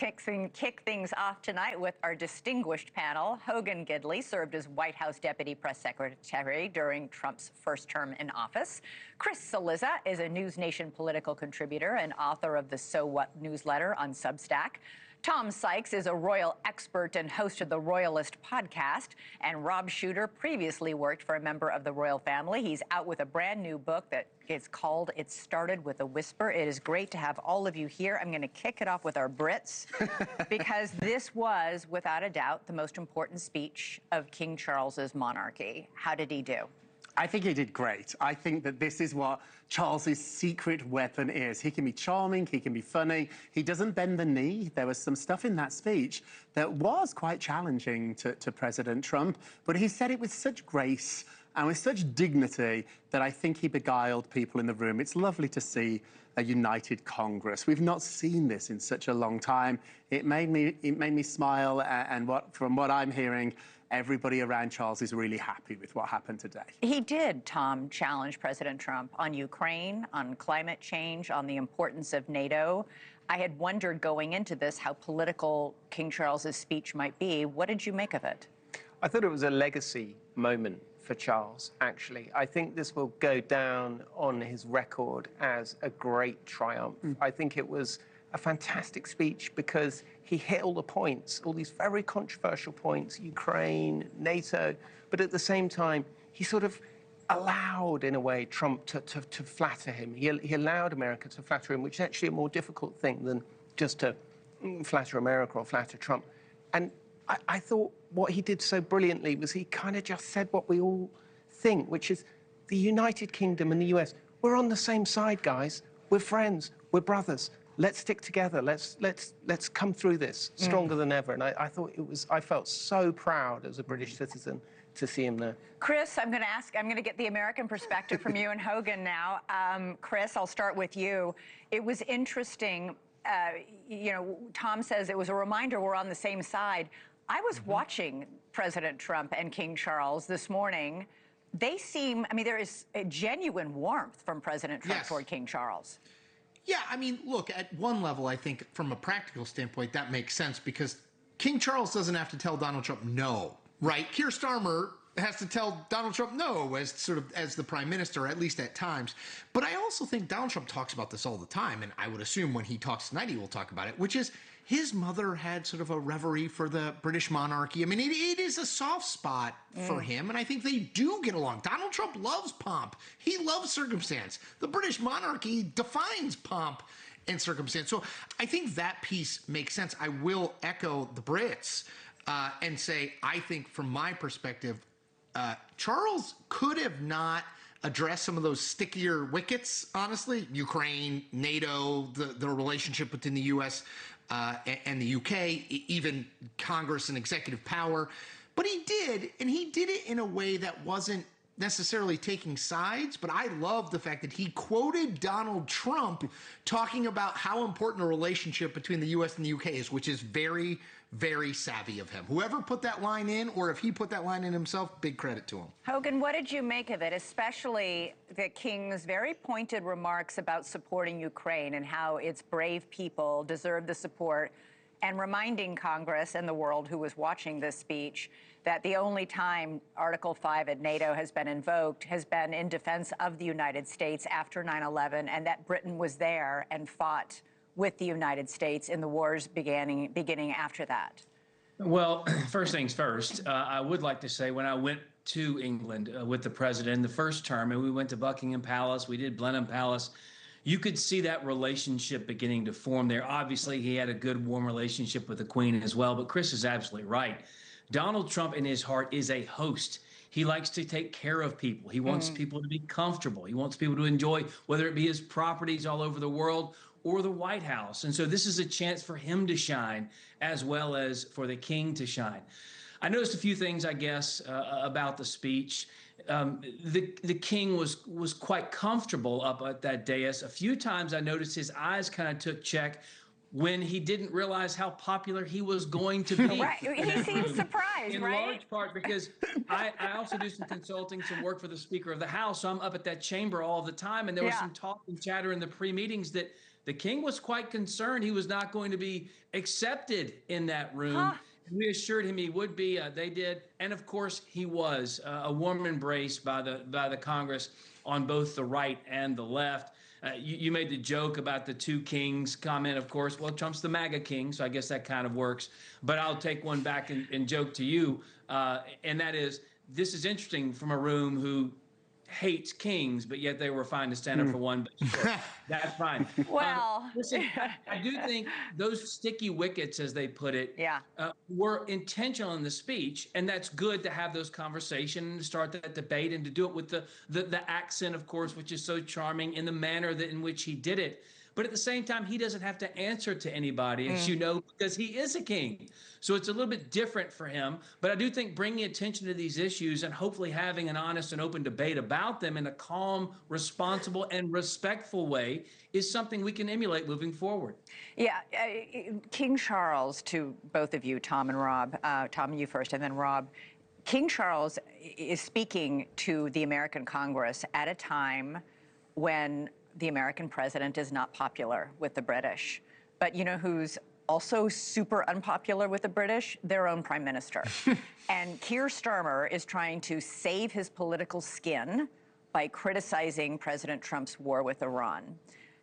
kick things off tonight with our distinguished panel. Hogan Gidley served as White House Deputy Press Secretary during Trump's first term in office. Chris Cillizza is a News Nation political contributor and author of the So What newsletter on Substack. Tom Sykes is a royal expert and host of the Royalist podcast. And Rob Shooter previously worked for a member of the royal family. He's out with a brand new book that is called It Started with a Whisper. It is great to have all of you here. I'm going to kick it off with our Brits because this was, without a doubt, the most important speech of King Charles's monarchy. How did he do? I think he did great. I think that this is what Charles's secret weapon is. He can be charming, he can be funny, he doesn't bend the knee. There was some stuff in that speech that was quite challenging to President Trump, but he said it with such grace and with such dignity that I think he beguiled people in the room. It's lovely to see a united Congress. We've not seen this in such a long time. It made me smile, and from what I'm hearing, everybody around Charles is really happy with what happened today. He did, Tom, challenge President Trump on Ukraine, on climate change, on the importance of NATO. I had wondered going into this how political King Charles's speech might be. What did you make of it? I thought it was a legacy moment for Charles, actually. I think this will go down on his record as a great triumph. I think it was a fantastic speech because he hit all the points, all these very controversial points, Ukraine, NATO, but at the same time, he sort of allowed, in a way, Trump to flatter him. He allowed America to flatter him, which is actually a more difficult thing than just to flatter America or flatter Trump. And I thought what he did so brilliantly was he kind of just said what we all think, which is the United Kingdom and the US, we're on the same side, guys. We're friends, we're brothers. Let's stick together. Let's come through this stronger than ever. And I thought I felt so proud as a British citizen to see him there. Chris, I'm going to get the American perspective from you and Hogan now. Chris, I'll start with you. It was interesting. You know, Tom says it was a reminder we're on the same side. I was watching President Trump and King Charles this morning. They seem, I mean, there is a genuine warmth from President Trump toward King Charles. Yeah, I mean, look, at one level, I think from a practical standpoint, that makes sense because King Charles doesn't have to tell Donald Trump no, right? Keir Starmer has to tell Donald Trump no as the prime minister, at least at times. But I also think Donald Trump talks about this all the time, and I would assume when he talks tonight, he will talk about it, which is his mother had sort of a reverie for the British monarchy. I mean, it is a soft spot for him, and I think they do get along. Donald Trump loves pomp. He loves circumstance. The British monarchy defines pomp and circumstance. So I think that piece makes sense. I will echo the Brits and say, I think from my perspective, Charles could have not addressed some of those stickier wickets, honestly. Ukraine, NATO, the relationship within the U.S. And the UK, even Congress and executive power. But he did, and he did it in a way that wasn't necessarily taking sides, but I love the fact that he quoted Donald Trump talking about how important a relationship between the U.S. and the UK is, which is very, very savvy of him. Whoever put that line in, or if he put that line in himself, big credit to him. Hogan, what did you make of it, especially the King's very pointed remarks about supporting Ukraine and how its brave people deserve the support, and reminding Congress and the world who was watching this speech that the only time Article 5 at NATO has been invoked has been in defense of the United States after 9/11, and that Britain was there and fought with the United States in the wars beginning after that? Well, first things first, I would like to say when I went to England with the president in the first term, and we went to Buckingham Palace, we did Blenheim Palace, you could see that relationship beginning to form there. Obviously, he had a good, warm relationship with the Queen as well, but Chris is absolutely right. Donald Trump in his heart is a host. He likes to take care of people. He wants people to be comfortable. He wants people to enjoy, whether it be his properties all over the world or the White House. And so this is a chance for him to shine as well as for the King to shine. I noticed a few things, I guess, about the speech. The King was quite comfortable up at that dais. A few times I noticed his eyes kind of took check when he didn't realize how popular he was going to be. Right. He seemed surprised, in right? In large part because I also do some consulting, some work for the Speaker of the House, so I'm up at that chamber all the time, and there was some talk and chatter in the pre-meetings that the king was quite concerned he was not going to be accepted in that room. We assured him he would be. They did, and of course he was. A warm embrace by the Congress on both the right and the left. You made the joke about the two kings comment, of course. Well, Trump's the MAGA king, so I guess that kind of works. But I'll take one back and joke to you, and that is, this is interesting from a room who hates kings, but yet they were fine to stand up for one. But sure, that's fine. Well, listen, I do think those sticky wickets, as they put it, were intentional in the speech, and that's good to have those conversations and start that debate and to do it with the accent, of course, which is so charming, in the manner in which he did it. But at the same time, he doesn't have to answer to anybody, as you know, because he is a king. So it's a little bit different for him. But I do think bringing attention to these issues and hopefully having an honest and open debate about them in a calm, responsible, and respectful way is something we can emulate moving forward. Yeah, King Charles, to both of you, Tom and Rob, Tom, you first, and then Rob. King Charles is speaking to the American Congress at a time when the American president is not popular with the British. But you know who's also super unpopular with the British? Their own prime minister. And Keir Starmer is trying to save his political skin by criticizing President Trump's war with Iran.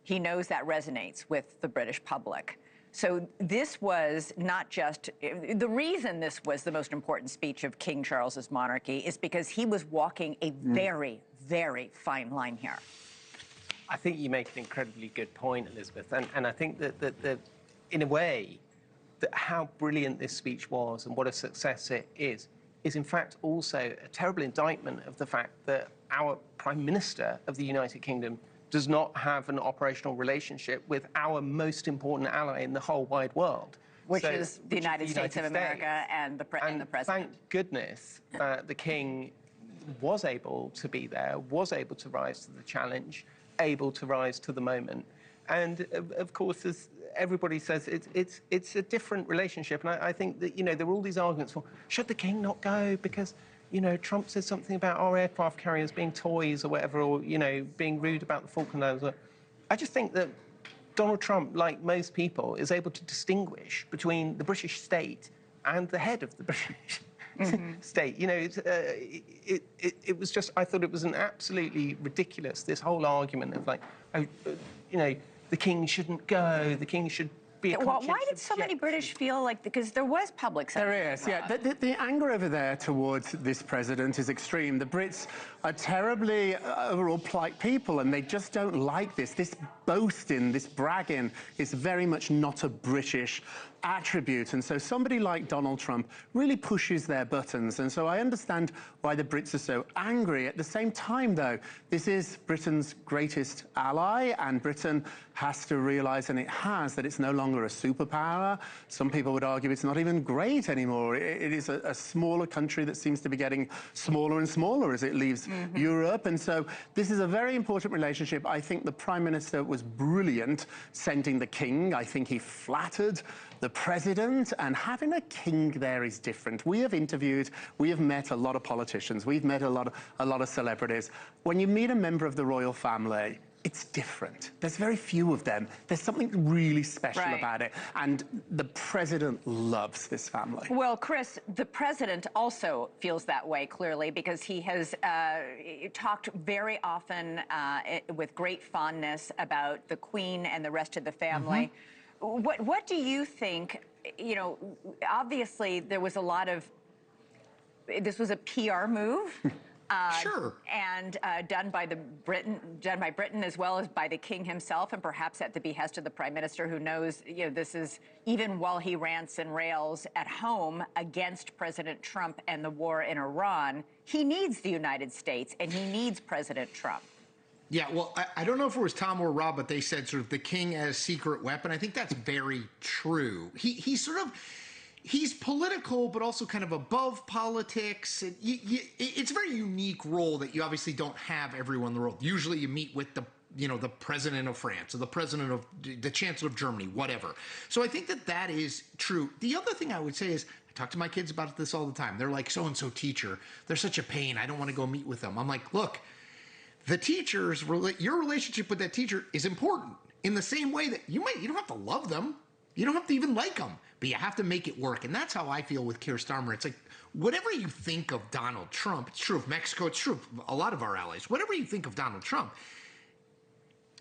He knows that resonates with the British public. So this was not just, the reason this was the most important speech of King Charles's monarchy is because he was walking a very, very fine line here. I think you make an incredibly good point, Elizabeth, and I think that in a way, that how brilliant this speech was and what a success it is in fact also a terrible indictment of the fact that our Prime Minister of the United Kingdom does not have an operational relationship with our most important ally in the whole wide world. Which is the United States of America and the President. Thank goodness the King was able to be there, was able to rise to the challenge, able to rise to the moment. And of course, as everybody says, it's a different relationship. And I think that, you know, there are all these arguments for, should the King not go because, you know, Trump said something about our aircraft carriers being toys or whatever, or, you know, being rude about the Falkland Islands. I just think that Donald Trump, like most people, is able to distinguish between the British state and the head of the British state. You know, it was just, I thought it was an absolutely ridiculous, this whole argument of like, you know, the King shouldn't go, the King should be a Well, why did so many British feel like, because there was public sentiment? There is, yeah. The anger over there towards this president is extreme. The Brits are terribly overall polite people, and they just don't like this. This boasting, this bragging is very much not a British attribute. And so somebody like Donald Trump really pushes their buttons. And so I understand why the Brits are so angry. At the same time, though, this is Britain's greatest ally, and Britain has to realize, and it has, that it's no longer a superpower. Some people would argue it's not even great anymore. It is a smaller country that seems to be getting smaller and smaller as it leaves Europe. And so this is a very important relationship. I think the Prime Minister was brilliant sending the King. I think he flattered the president, and having a king there is different. We have interviewed, we have met a lot of politicians, we've met a lot of celebrities. When you meet a member of the royal family, it's different. There's very few of them. There's something really special about it, and the president loves this family. Well, Chris, the president also feels that way, clearly, because he has talked very often with great fondness about the Queen and the rest of the family. What do you think? You know, obviously there was a lot of, this was a PR move. Sure. And done by Britain as well as by the King himself, and perhaps at the behest of the Prime Minister, who knows, you know, this is, even while he rants and rails at home against President Trump and the war in Iran, he needs the United States and he needs President Trump. Yeah, well, I don't know if it was Tom or Rob, but they said sort of the King as secret weapon. I think that's very true. He's political, but also kind of above politics. It's a very unique role that you obviously don't have everyone in the world. Usually you meet with the president of France or the president of the chancellor of Germany, whatever. So I think that is true. The other thing I would say is, I talk to my kids about this all the time. They're like, so-and-so teacher, they're such a pain. I don't want to go meet with them. I'm like, look, the teachers, your relationship with that teacher is important. in the same way that you don't have to love them. You don't have to even like them, but you have to make it work. And that's how I feel with Keir Starmer. It's like, whatever you think of Donald Trump, it's true of Mexico, it's true of a lot of our allies, whatever you think of Donald Trump,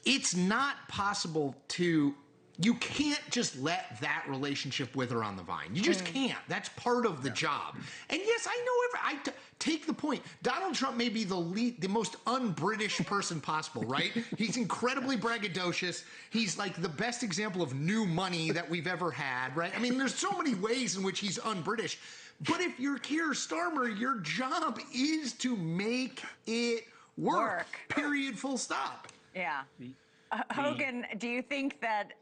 it's not possible to, you can't just let that relationship wither on the vine. You just can't. That's part of the job. And yes, I know, take the point. Donald Trump may be the most un-British person possible, right? He's incredibly braggadocious. He's like the best example of new money that we've ever had, right? I mean, there's so many ways in which he's un-British. But if you're Keir Starmer, your job is to make it work. Period, full stop. Yeah. Hogan, do you think that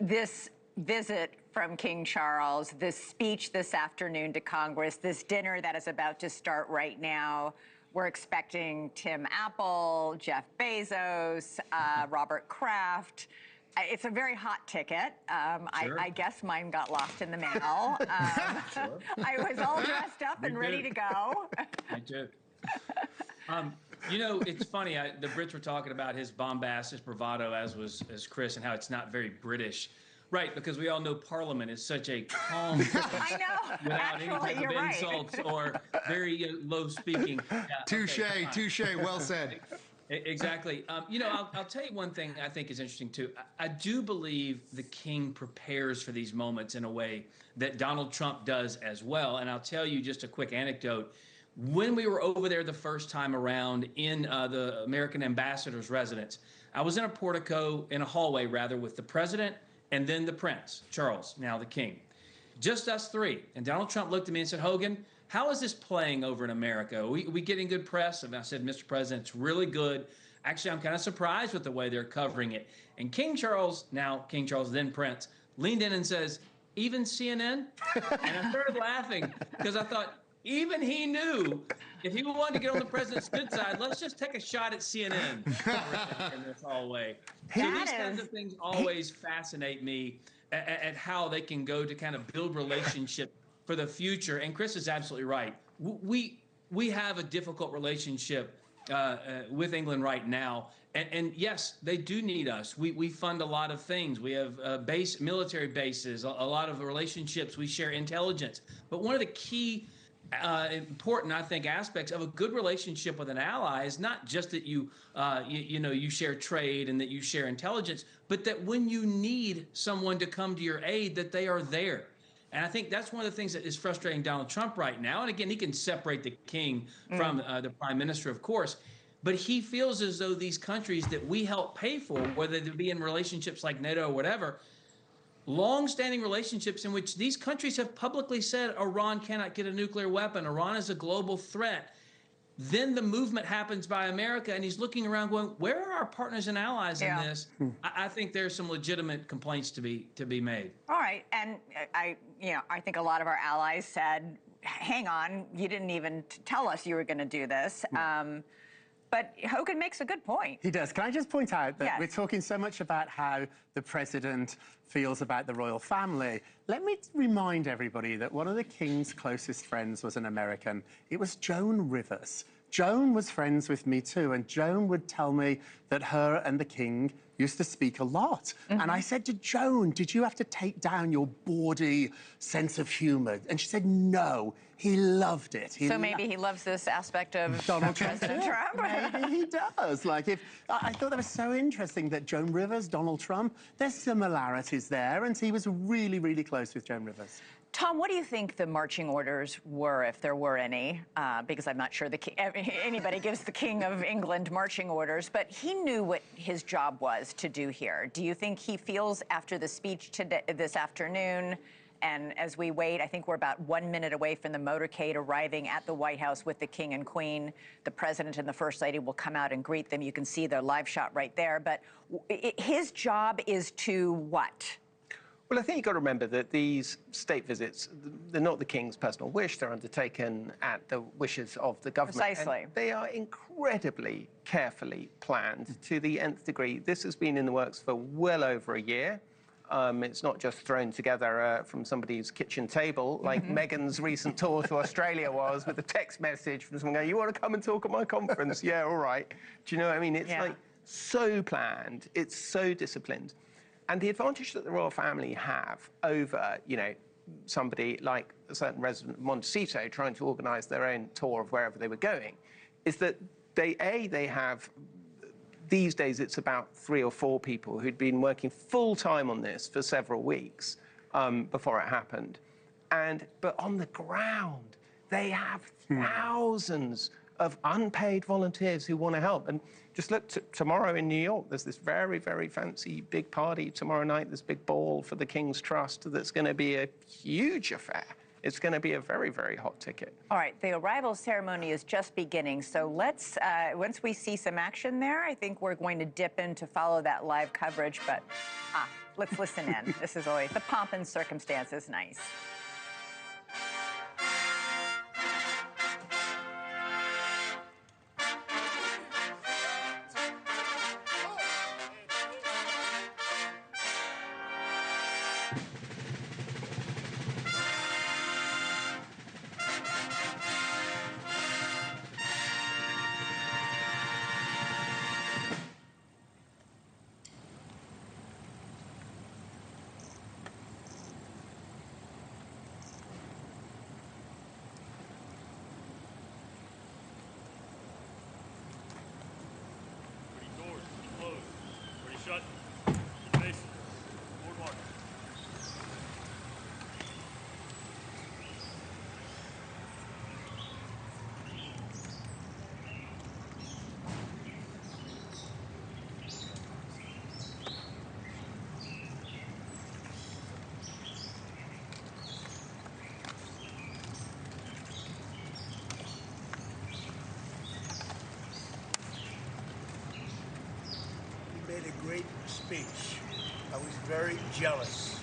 this visit from King Charles, this speech this afternoon to Congress, this dinner that is about to start right now, we're expecting Tim Apple, Jeff Bezos, Robert Kraft. It's a very hot ticket. Sure. I guess mine got lost in the mail. Sure. I was all dressed up and ready to go. I do. You know, it's funny. The Brits were talking about his bombast, his bravado, as Chris, and how it's not very British. Right, because we all know Parliament is such a calm place I know. without Actually, any type you're of right. insults or very low speaking. Touche, well said. Exactly. You know, I'll tell you one thing I think is interesting, too. I do believe the king prepares for these moments in a way that Donald Trump does as well. And I'll tell you just a quick anecdote. When we were over there the first time around in the American ambassador's residence, I was in a portico, in a hallway, rather, with the president and then the prince, Charles, now the king. Just us three. And Donald Trump looked at me and said, Hogan, how is this playing over in America? Are we getting good press? And I said, Mr. President, it's really good. Actually, I'm kind of surprised with the way they're covering it. And King Charles, now King Charles, then Prince, leaned in and says, even CNN? And I started laughing because I thought, even he knew if he wanted to get on the president's good side, let's just take a shot at CNN in this hallway. So these kinds of things always fascinate me at how they can go to kind of build relationship for the future. And Chris is absolutely right. We have a difficult relationship with England right now. And yes, they do need us. We fund a lot of things. We have military bases, a lot of relationships. We share intelligence. But one of the key important, I think, aspects of a good relationship with an ally is not just that you share trade and that you share intelligence, but that when you need someone to come to your aid, that they are there. And I think that's one of the things that is frustrating Donald Trump right now. And again, he can separate the king from the prime minister, of course. But he feels as though these countries that we help pay for, whether they be in relationships like NATO or whatever, long-standing relationships in which these countries have publicly said Iran cannot get a nuclear weapon. Iran is a global threat. Then the movement happens by America, and he's looking around going, where are our partners and allies in this? I think there's some legitimate complaints to be made. All right. And I think a lot of our allies said, hang on, you didn't even tell us you were going to do this. But Hogan makes a good point. He does. Can I just point out that we're talking so much about how the president feels about the royal family. Let me remind everybody that one of the king's closest friends was an American. It was Joan Rivers. Joan was friends with me too, and Joan would tell me that her and the king used to speak a lot. And I said to Joan, did you have to take down your bawdy sense of humor? And she said, no, he loved it. So maybe he loves this aspect of Donald Trump. President Trump. Maybe he does. Like, I thought that was so interesting that Joan Rivers, Donald Trump, there's similarities there, and he was really, really close with Joan Rivers. Tom, what do you think the marching orders were, if there were any? Because I'm not sure anybody gives the King of England marching orders, but he knew what his job was to do here. Do you think he feels after the speech this afternoon, and as we wait, I think we're about 1 minute away from the motorcade arriving at the White House with the King and Queen. The President and the First Lady will come out and greet them. You can see their live shot right there. But his job is to what? Well, I think you've got to remember that these state visits, they're not the king's personal wish. They're undertaken at the wishes of the government. Precisely. And they are incredibly carefully planned to the nth degree. This has been in the works for well over a year. It's not just thrown together from somebody's kitchen table, like Meghan's recent tour to Australia was, with a text message from someone going, you want to come and talk at my conference? Yeah, all right. Do you know what I mean? It's like, so planned, it's so disciplined. And the advantage that the royal family have over, somebody like a certain resident of Montecito trying to organize their own tour of wherever they were going, is that they have, these days it's about 3 or 4 people who'd been working full time on this for several weeks before it happened. But on the ground, they have thousands of unpaid volunteers who want to help. And just look, tomorrow in New York, there's this very, very fancy big party tomorrow night, this big ball for the King's Trust that's going to be a huge affair. It's going to be a very, very hot ticket. All right, the arrival ceremony is just beginning, so let's, once we see some action there, I think we're going to dip in to follow that live coverage, but let's listen in. This is always, the pomp and circumstance is nice. Shut. Face. Forward march. Made a great speech. I was very jealous.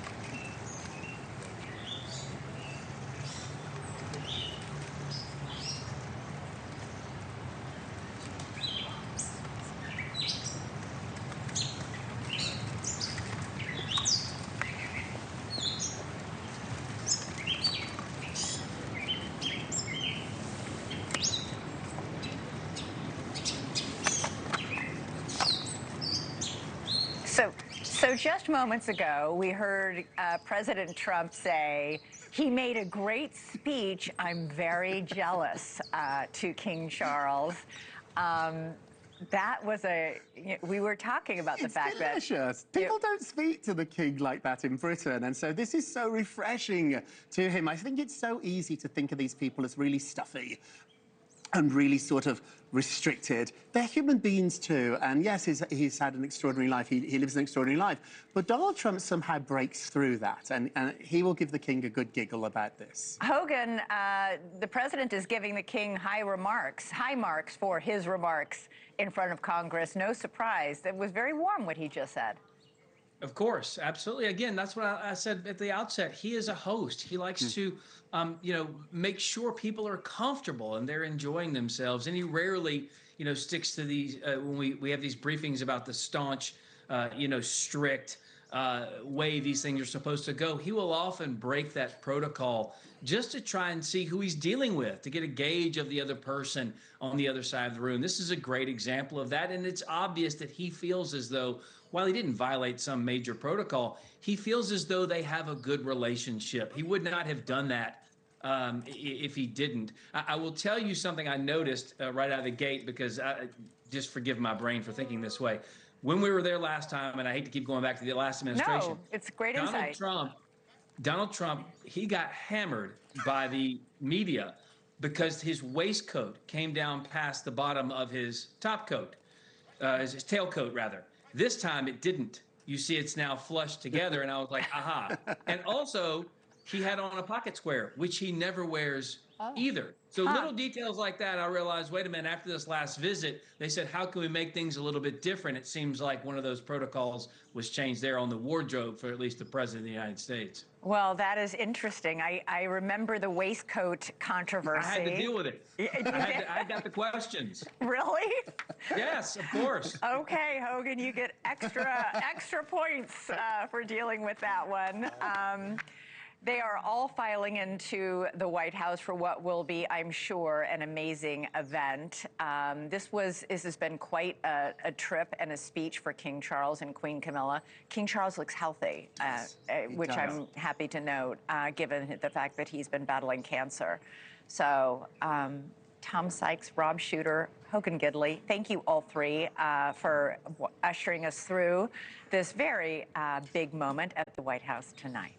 So just moments ago, we heard President Trump say, he made a great speech. I'm very jealous to King Charles. That was we were talking about the fact delicious. that... People don't speak to the king like that in Britain, and so this is so refreshing to him. I think it's so easy to think of these people as really stuffy and really sort of restricted. They're human beings too, and yes, he's had an extraordinary life. He lives an extraordinary life. But Donald Trump somehow breaks through that, and he will give the king a good giggle about this. Hogan, the president is giving the king high marks for his remarks in front of Congress. No surprise. It was very warm what he just said. Of course, absolutely. Again, that's what I said at the outset. He is a host. He likes to, make sure people are comfortable and they're enjoying themselves. And he rarely, sticks to these when we have these briefings about the staunch, strict way these things are supposed to go. He will often break that protocol just to try and see who he's dealing with, to get a gauge of the other person on the other side of the room. This is a great example of that. And it's obvious that he feels as though, while he didn't violate some major protocol, he feels as though they have a good relationship. He would not have done that if he didn't. I will tell you something I noticed right out of the gate, because just forgive my brain for thinking this way. When we were there last time, and I hate to keep going back to the last administration. No, it's great insight. Donald Trump, he got hammered by the media because his waistcoat came down past the bottom of his top coat, his tailcoat rather. This time it didn't. You see, it's now flushed together, and I was like, aha. And also, he had on a pocket square, which he never wears either. So little details like that, I realized, wait a minute, after this last visit, they said, how can we make things a little bit different? It seems like one of those protocols was changed there on the wardrobe for at least the President of the United States. Well, that is interesting. I remember the waistcoat controversy. I had to deal with it. I got the questions. Really? Yes, of course. Okay, Hogan, you get extra points for dealing with that one. They are all filing into the White House for what will be, I'm sure, an amazing event. This has been quite a trip and a speech for King Charles and Queen Camilla. King Charles looks healthy, which does. I'm happy to note, given the fact that he's been battling cancer. So, Tom Sykes, Rob Shooter, Hogan Gidley, thank you all three for ushering us through this very big moment at the White House tonight.